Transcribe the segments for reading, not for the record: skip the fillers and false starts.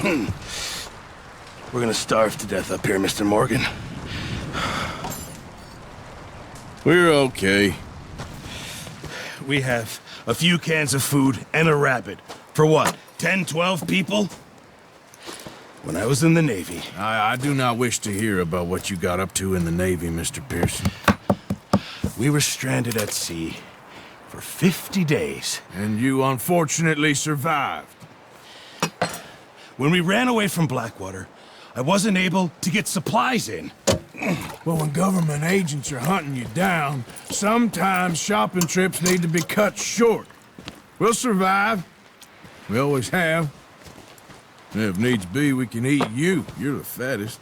We're gonna starve to death up here, Mr. Morgan. We're okay. We have a few cans of food and a rabbit. For what, 10, 12 people? When I was in the Navy... I do not wish to hear about what you got up to in the Navy, Mr. Pearson. We were stranded at sea for 50 days. And you unfortunately survived. When we ran away from Blackwater, I wasn't able to get supplies in. Well, when government agents are hunting you down, sometimes shopping trips need to be cut short. We'll survive. We always have. And if needs be, we can eat you. You're the fattest.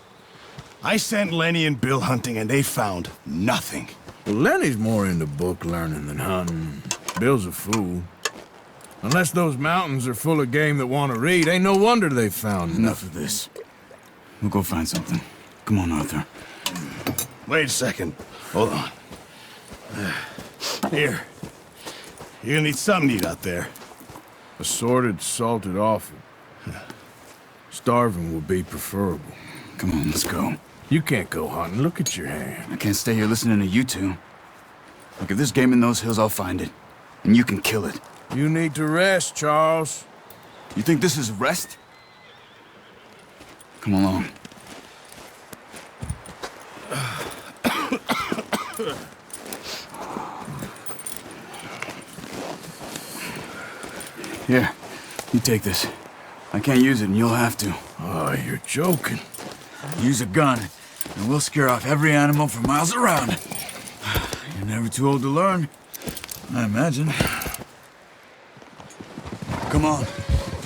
I sent Lenny and Bill hunting, and they found nothing. Well, Lenny's more into book learning than hunting. Bill's a fool. Unless those mountains are full of game that want to read, ain't no wonder they found Enough of this. We'll go find something. Come on, Arthur. Wait a second. Hold on. Here. You're gonna need something to eat out there. Assorted, salted offal. Starving would be preferable. Come on, let's go. You can't go hunting. Look at your hand. I can't stay here listening to you two. Look, if there's game in those hills, I'll find it. And you can kill it. You need to rest, Charles. You think this is rest? Come along. Here, you take this. I can't use it, and you'll have to. Oh, you're joking. Use a gun, and we'll scare off every animal for miles around. You're never too old to learn, I imagine. Come on,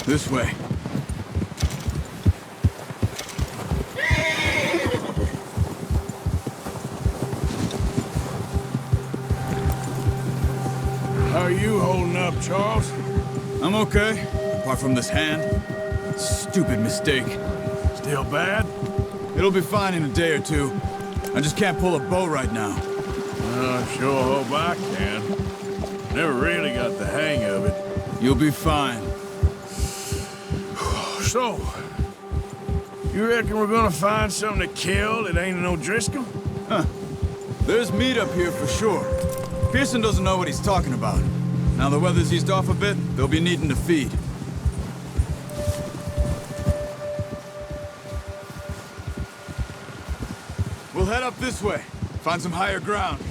this way. How are you holding up, Charles? I'm okay, apart from this hand. Stupid mistake. Still bad? It'll be fine in a day or two. I just can't pull a bow right now. I sure hope I can. Never really got the hang of it. You'll be fine. So, you reckon we're gonna find something to kill that ain't no Driscoll? Huh. There's meat up here for sure. Pearson doesn't know what he's talking about. Now the weather's eased off a bit, they'll be needing to feed. We'll head up this way. Find some higher ground.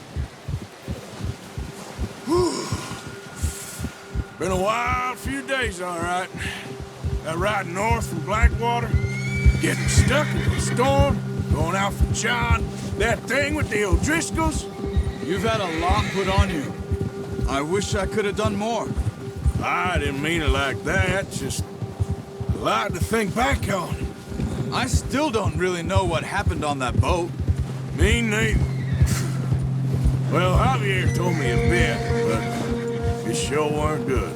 Been a wild few days, all right. That ride north from Blackwater, getting stuck in the storm, going out for John, that thing with the O'Driscolls. You've had a lot put on you. I wish I could have done more. I didn't mean it like that, just a lot to think back on. I still don't really know what happened on that boat. Me neither. Well, Javier told me a bit, but it sure weren't good.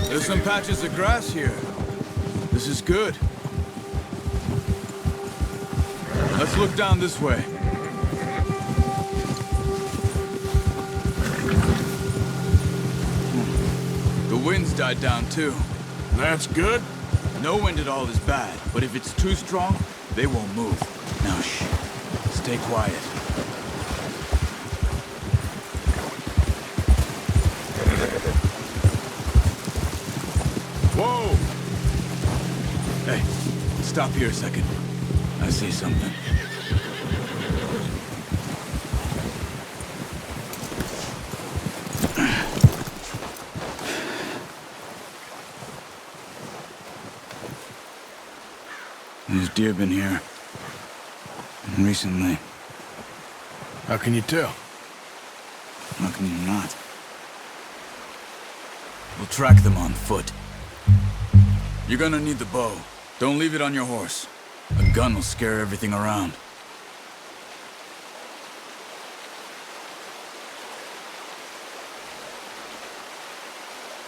There's some patches of grass here. This is good. Let's look down this way. The wind's died down too. That's good. No wind at all is bad, but if it's too strong, they won't move. Now shh. Stay quiet. Whoa! Hey, stop here a second. I see something. There's deer been here. And recently. How can you tell? How can you not? We'll track them on foot. You're gonna need the bow. Don't leave it on your horse. A gun will scare everything around.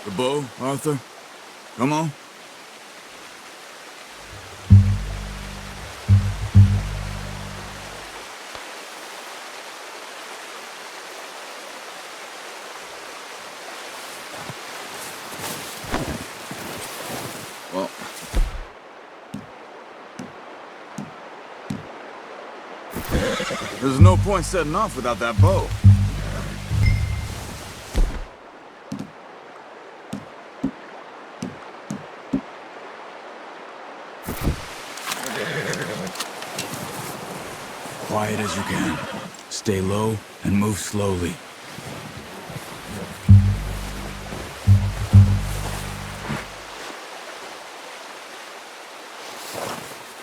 The bow, Arthur? Come on. Well, there's no point setting off without that bow. Quiet as you can. Stay low and move slowly.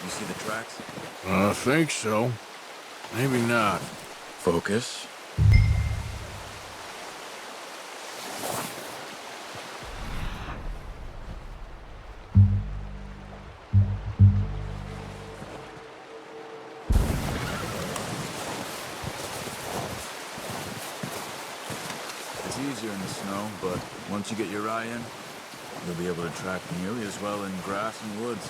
You see the tracks? I think so. Maybe not. Focus. It's easier in the snow, but once you get your eye in, you'll be able to track nearly as well in grass and woods.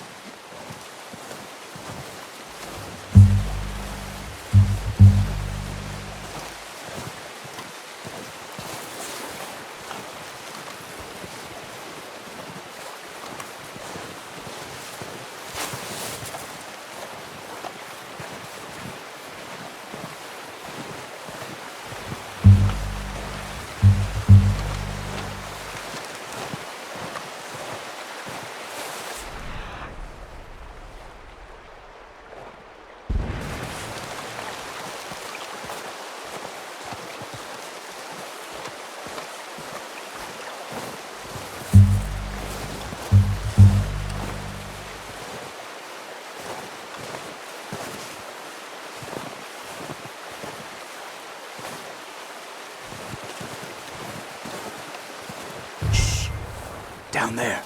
Down there.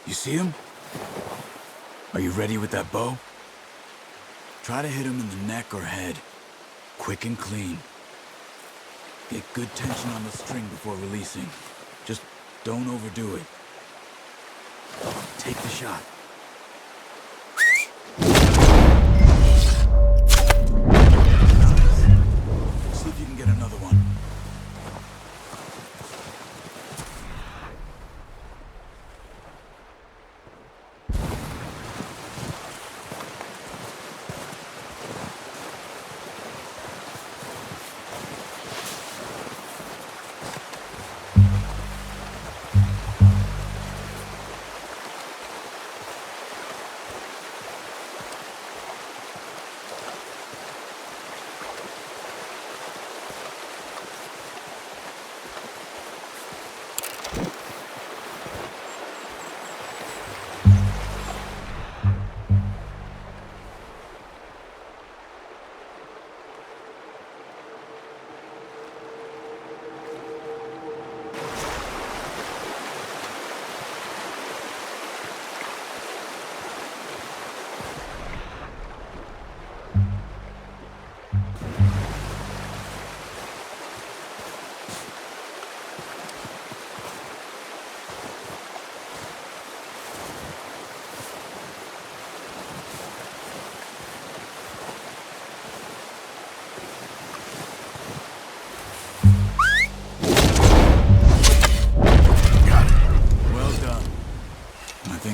You see him? Are you ready with that bow? Try to hit him in the neck or head. Quick and clean. Get good tension on the string before releasing. Just don't overdo it. Take the shot. See if you can get another one.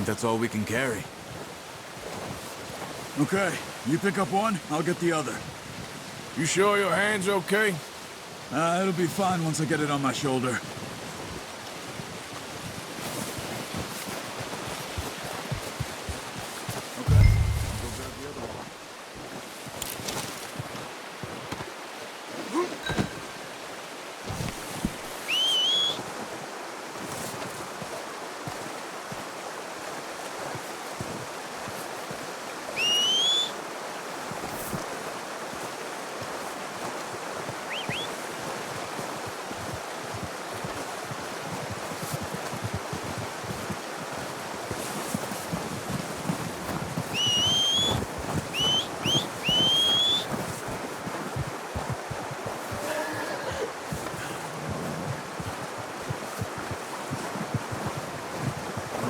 That's all we can carry. Okay, you pick up one, I'll get the other. You sure your hand's okay? It'll be fine once I get it on my shoulder. Okay, I'll go grab the other one.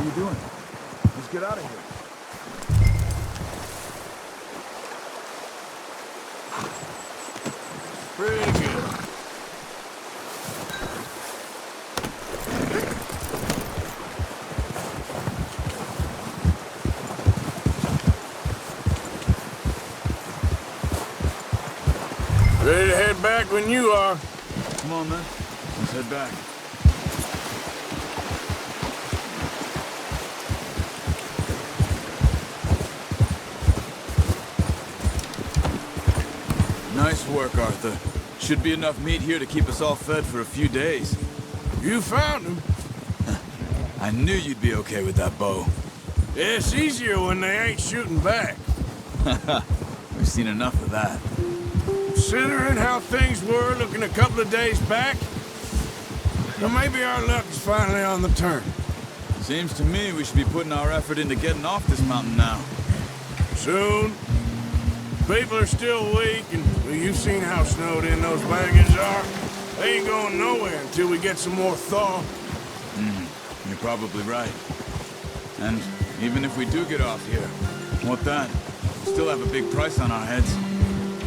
are you doing? Let's get out of here. Pretty good. Ready to head back when you are. Come on, man. Let's head back. Nice work, Arthur. Should be enough meat here to keep us all fed for a few days. You found him. I knew you'd be okay with that bow. It's easier when they ain't shooting back. We've seen enough of that. Considering how things were looking a couple of days back, well, maybe our luck is finally on the turn. Seems to me we should be putting our effort into getting off this mountain now. Soon. People are still weak, and well, you've seen how snowed in those wagons are. They ain't going nowhere until we get some more thaw. You're probably right. And even if we do get off here, what then? We still have a big price on our heads.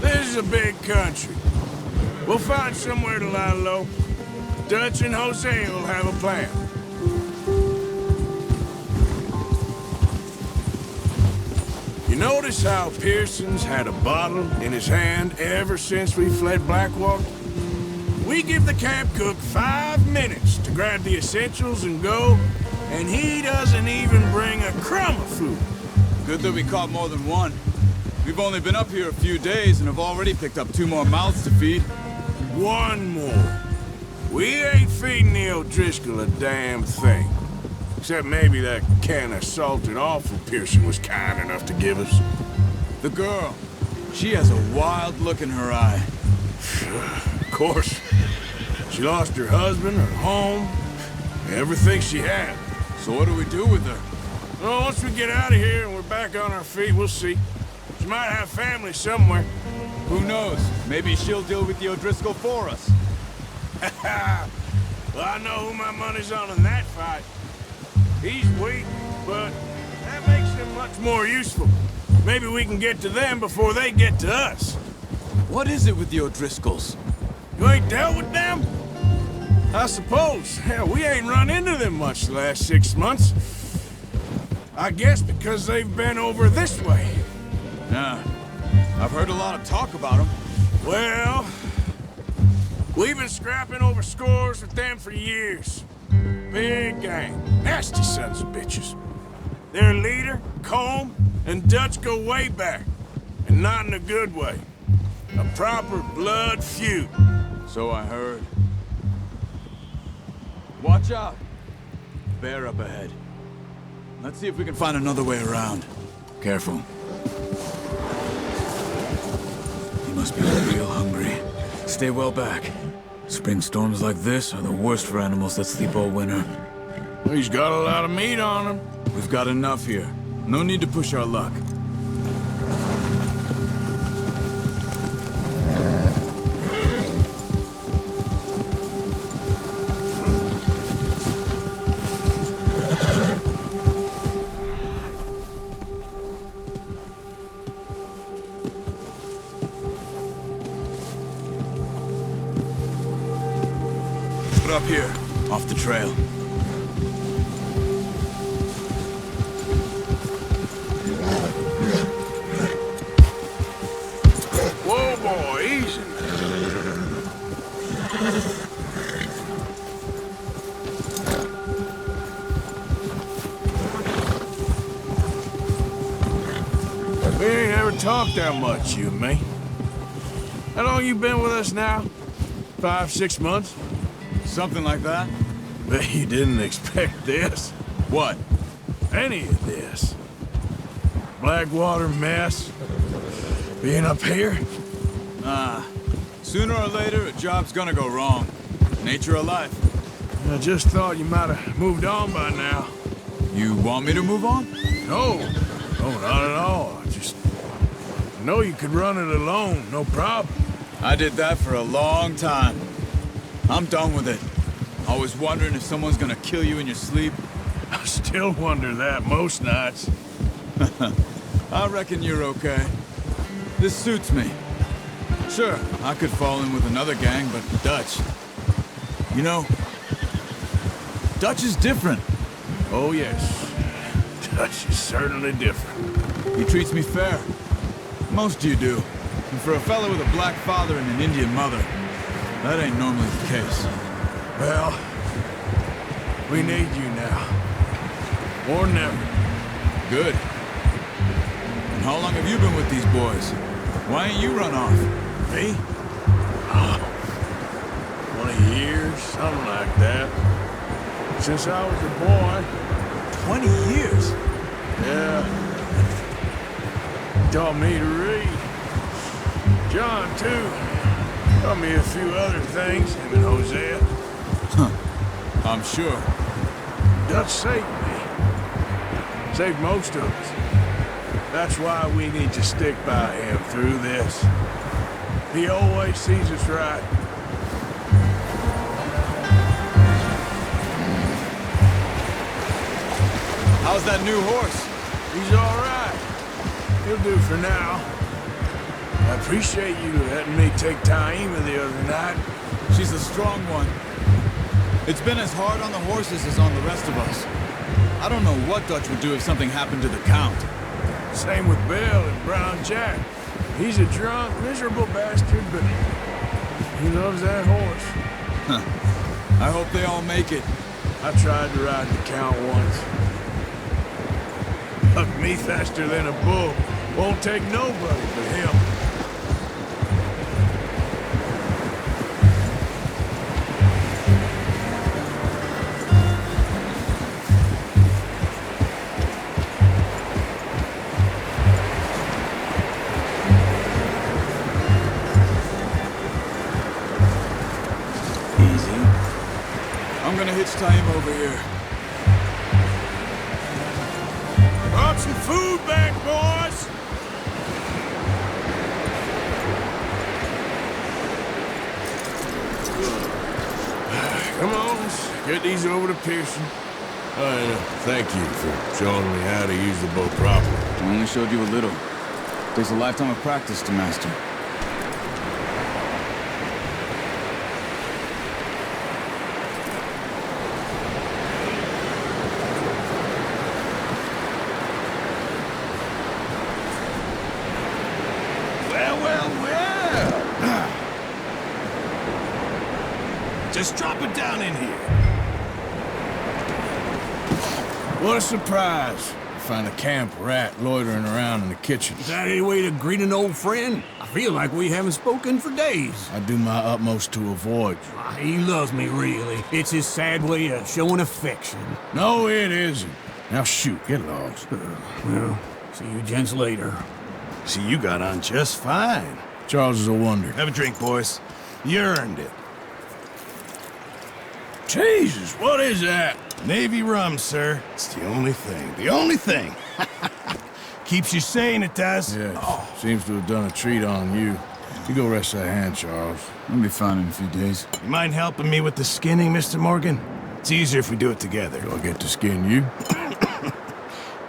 This is a big country. We'll find somewhere to lie low. Dutch and Jose will have a plan. You notice how Pearson's had a bottle in his hand ever since we fled Blackwater? We give the camp cook 5 minutes to grab the essentials and go, and he doesn't even bring a crumb of food. Good that we caught more than one. We've only been up here a few days and have already picked up 2 more mouths to feed. One more. We ain't feeding the O'Driscoll a damn thing. Except maybe that can of salted offal Pearson was kind enough to give us. The girl, she has a wild look in her eye. Of course. She lost her husband, her home, everything she had. So what do we do with her? Well, once we get out of here and we're back on our feet, we'll see. She might have family somewhere. Who knows? Maybe she'll deal with the O'Driscoll for us. Well, I know who my money's on in that fight. He's weak, but that makes him much more useful. Maybe we can get to them before they get to us. What is it with the O'Driscolls? You ain't dealt with them? I suppose. Hell, we ain't run into them much the last 6 months. I guess because they've been over this way. Yeah, I've heard a lot of talk about them. Well, we've been scrapping over scores with them for years. Big gang. Nasty sons of bitches. Their leader, Colm, and Dutch go way back. And not in a good way. A proper blood feud. So I heard. Watch out. Bear up ahead. Let's see if we can find another way around. Careful. He must be real hungry. Stay well back. Spring storms like this are the worst for animals that sleep all winter. He's got a lot of meat on him. We've got enough here. No need to push our luck. Up here, off the trail. Whoa, boy, easy. We ain't ever talked that much, you and me. How long you been with us now? 5, 6 months? Something like that? Bet you didn't expect this. What? Any of this. Blackwater mess. Being up here. Sooner or later, a job's gonna go wrong. Nature of life. I just thought you might have moved on by now. You want me to move on? No, not at all. I know you could run it alone, no problem. I did that for a long time. I'm done with it. Always wondering if someone's gonna kill you in your sleep. I still wonder that most nights. I reckon you're okay. This suits me. Sure, I could fall in with another gang, but Dutch... You know, Dutch is different. Oh, yes. Dutch is certainly different. He treats me fair. Most you do. And for a fellow with a black father and an Indian mother, that ain't normally the case. Well, we need you now. Or never. Good. And how long have you been with these boys? Why ain't you run off? Me? 20 years, something like that. Since I was a boy. 20 years? Yeah. Taught me to read. John, too. Taught me a few other things, him and Hosea. I'm sure. Dutch saved me. Saved most of us. That's why we need to stick by him through this. He always sees us right. How's that new horse? He's all right. He'll do for now. I appreciate you letting me take Taima the other night. She's a strong one. It's been as hard on the horses as on the rest of us. I don't know what Dutch would do if something happened to the Count. Same with Bill and Brown Jack. He's a drunk, miserable bastard, but he loves that horse. I hope they all make it. I tried to ride the Count once. Hucked me faster than a bull. Won't take nobody but him. I'm gonna hitch Taima over here. Brought some food back, boys! Come on, let's get these over to Pearson. Thank you for showing me how to use the boat properly. I only showed you a little. Takes a lifetime of practice to master. Well. Just drop it down in here. What a surprise. Find a camp rat loitering around in the kitchen. Is that any way to greet an old friend? I feel like we haven't spoken for days. I do my utmost to avoid you. He loves me, really. It's his sad way of showing affection. No, it isn't. Now shoot, get lost. Well, see you gents later. See, you got on just fine. Charles is a wonder. Have a drink, boys. You earned it. Jesus, what is that? Navy rum, sir. It's the only thing. The only thing. Keeps you sane, it does. Yes, seems to have done a treat on you. You go rest that hand, Charles. I'll be fine in a few days. You mind helping me with the skinning, Mr. Morgan? It's easier if we do it together. Do I get to skin you?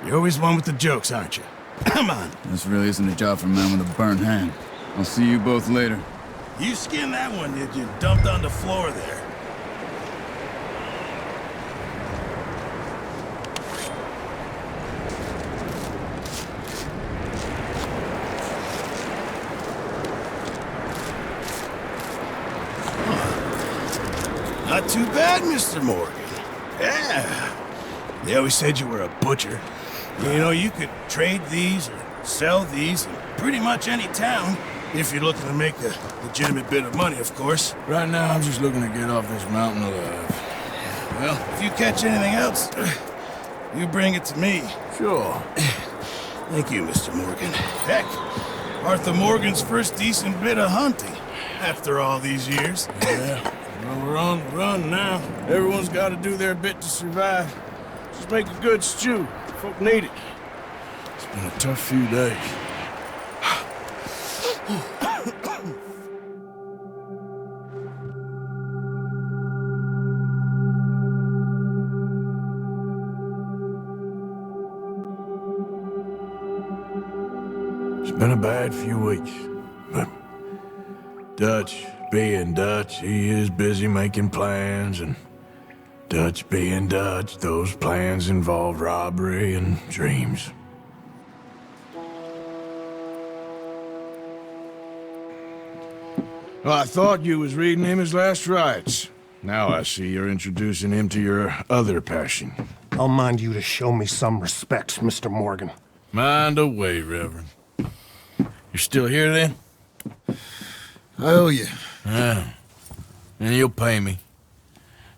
You're always one with the jokes, aren't you? Come on. This really isn't a job for a man with a burnt hand. I'll see you both later. You skinned that one, did you? Dumped on the floor there. Not too bad, Mr. Morgan. Yeah. They always said you were a butcher. You know, you could trade these or sell these in pretty much any town. If you're looking to make a legitimate bit of money, of course. Right now, I'm just looking to get off this mountain alive. Well, if you catch anything else, you bring it to me. Sure. Thank you, Mr. Morgan. Heck, Arthur Morgan's first decent bit of hunting after all these years. Yeah. Well, we're on the run now. Everyone's got to do their bit to survive. Just make a good stew. Folk need it. It's been a tough few days. been a bad few weeks, but Dutch being Dutch, he is busy making plans, and Dutch being Dutch, those plans involve robbery and dreams. Well, I thought you was reading him his last rites. Now I see you're introducing him to your other passion. I'll mind you to show me some respect, Mr. Morgan. Mind away, Reverend. You're still here, then? I owe you. Yeah. And you'll pay me.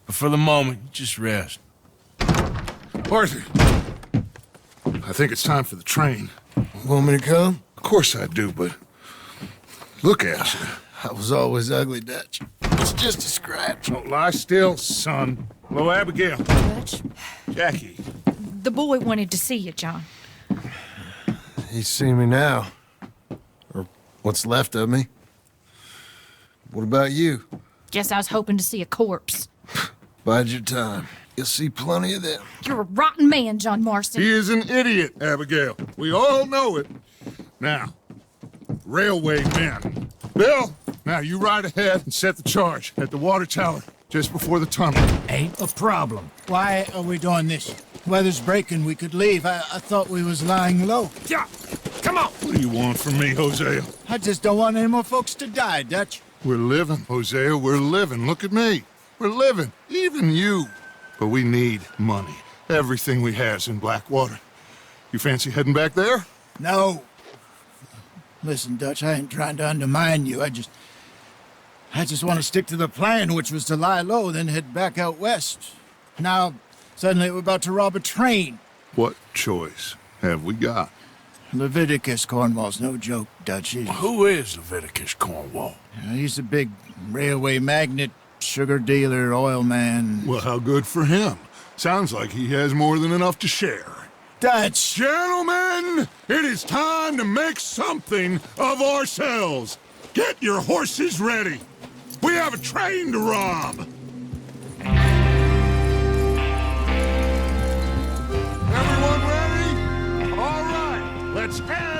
But for the moment, just rest. Arthur, I think it's time for the train. Want me to come? Of course I do, but look at you. I was always ugly, Dutch. It's just a scratch. Don't lie still, son. Hello, Abigail. Dutch, Jackie. the boy wanted to see you, John. He's seen me now. Or what's left of me. What about you? Guess I was hoping to see a corpse. Bide your time. You'll see plenty of them. You're a rotten man, John Marston. He is an idiot, Abigail. We all know it. Now, railway men. Bill, now you ride ahead and set the charge at the water tower just before the tunnel. Ain't a problem. Why are we doing this? Weather's breaking. We could leave. I thought we was lying low. Yeah, come on. What do you want from me, Hosea? I just don't want any more folks to die, Dutch. We're living, Hosea. We're living. Look at me. We're living. Even you. But we need money. Everything we has in Blackwater. You fancy heading back there? No. Listen, Dutch, I ain't trying to undermine you. I just want to stick to the plan, which was to lie low, then head back out west. Now, suddenly we're about to rob a train. What choice have we got? Leviticus Cornwall's no joke, Dutch. Who is Leviticus Cornwall? He's a big railway magnate, sugar dealer, oil man. Well, how good for him. Sounds like he has more than enough to share. Dutch! Gentlemen, it is time to make something of ourselves. Get your horses ready. We have a train to rob. Everyone ready? All right, let's head.